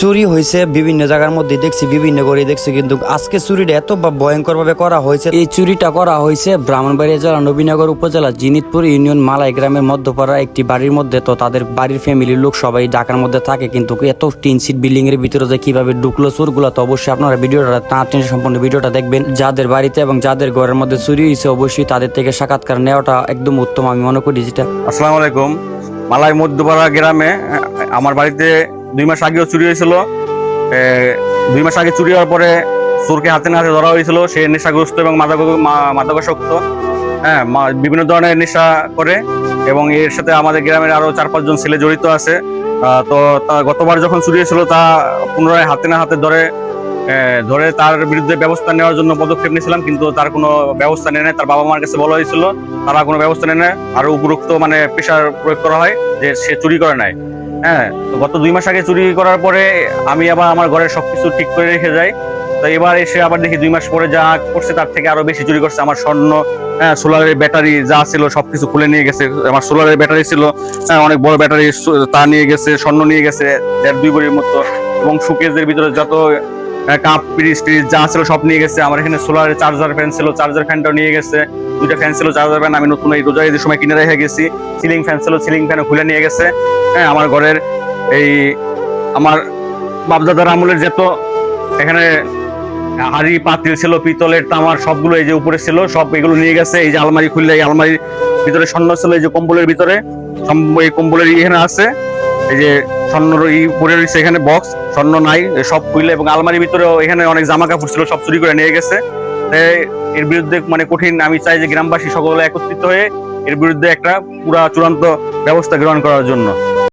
চুরি হয়েছে বিভিন্ন জায়গার মধ্যে দেখছি, বিভিন্ন করে দেখছি, কিন্তু আজকে চুরিটা এত ভয়ঙ্কর ভাবে করা হয়েছে। এই চুরিটা করা হয়েছে ব্রাহ্মণবাড়িয়া জেলা নবীনগর উপজেলা জিনিতপুর ইউনিয়ন মালাই গ্রামের মধ্যপাড়া একটি বাড়ির মধ্যে। তো তাদের বাড়ির ফ্যামিলির লোক সবাই ঢাকার মধ্যে থাকে, কিন্তু এত টিন সিট বিল্ডিং এর ভিতরে যে কিভাবে ঢুকলো চোরগুলো, তো অবশ্যই আপনারা ভিডিওটা না টেনে সম্পূর্ণ ভিডিওটা দেখবেন। যাদের বাড়িতে এবং যাদের ঘরের মধ্যে চুরি হয়েছে অবশ্যই তাদের থেকে সাক্ষাৎকার নেওয়াটা একদম উত্তম আমি মনে করি। যেটা আসসালামু আলাইকুম। মালাই মধ্যপাড়া গ্রামে আমার বাড়িতে 2 মাস আগেও চুরি হয়েছিল। 2 মাস আগে চুরি হওয়ার পরে চোরকে হাতে নাতে ধরা হয়েছিল। সে নেশাগ্রস্ত এবং মাদকাসক্ত, হ্যাঁ, বিভিন্ন ধরনের নেশা করে এবং এর সাথে আমাদের গ্রামের আরো 4-5 জন ছেলে জড়িত আছে। তো গতবার যখন চুরি হয়েছিল তা পুনরায় হাতে না হাতে ধরে তার বিরুদ্ধে ব্যবস্থা নেওয়ার জন্য পদক্ষেপ নিয়েছিলাম, কিন্তু তার কোনো ব্যবস্থা নেয় না। তার বাবা মার কাছে বলা হয়েছিল, তারা কোনো ব্যবস্থা নেয় না। আরো উপরোক্ত প্রেশার প্রয়োগ করা হয় যে সে চুরি করে নাই। হ্যাঁ, তো গত 2 মাস আগে চুরি করার পরে আমি আবার আমার ঘরের সবকিছু ঠিক করে রেখে যাই। তো এবার এসে আবার দেখি 2 মাস পরে যা করছে তার থেকে আরো বেশি চুরি করছে। আমার স্বর্ণ, সোলারের ব্যাটারি যা ছিল সবকিছু খুলে নিয়ে গেছে। আমার সোলারের ব্যাটারি ছিল, অনেক বড় ব্যাটারি, তা নিয়ে গেছে। স্বর্ণ নিয়ে গেছে 1.5-2 ভরির মতো, এবং সুকেজের ভিতরে যত কাপ পিরিচ যা ছিল সব নিয়ে গেছে। আমার এখানে সোলারের চার্জার ফ্যান ছিল, চার্জার ফ্যানটাও নিয়ে গেছে। 2টা ফ্যান ছিল, চার্জার ফ্যান আমি নতুন এই রোজা ঈদের সময় কিনে রেখে গেছি। সিলিং ফ্যান ছিল, সিলিং ফ্যানও খুলে নিয়ে গেছে। হ্যাঁ, আমার ঘরের আমার বাপদাদার আমলের যত এখানে হাড়ি পাতিল ছিল, পিতলের তামার, সবগুলো এই যে উপরে ছিল সব এগুলো নিয়ে গেছে। এই যে আলমারি খুললে এই আলমারির ভিতরে স্বর্ণ ছিল, এই যে কম্বলের ভিতরে এই কম্বলের এখানে আছে, এই যে স্বর্ণর পরে রয়েছে এখানে বক্স, স্বর্ণ নাই, সব খুললে। এবং আলমারির ভিতরেও এখানে অনেক জামা কাপড় ছিল, সব চুরি করে নিয়ে গেছে। এর বিরুদ্ধে কঠিন, আমি চাই যে গ্রামবাসী সকলে একত্রিত হয়ে এর বিরুদ্ধে একটা পুরা চূড়ান্ত ব্যবস্থা গ্রহণ করার জন্য।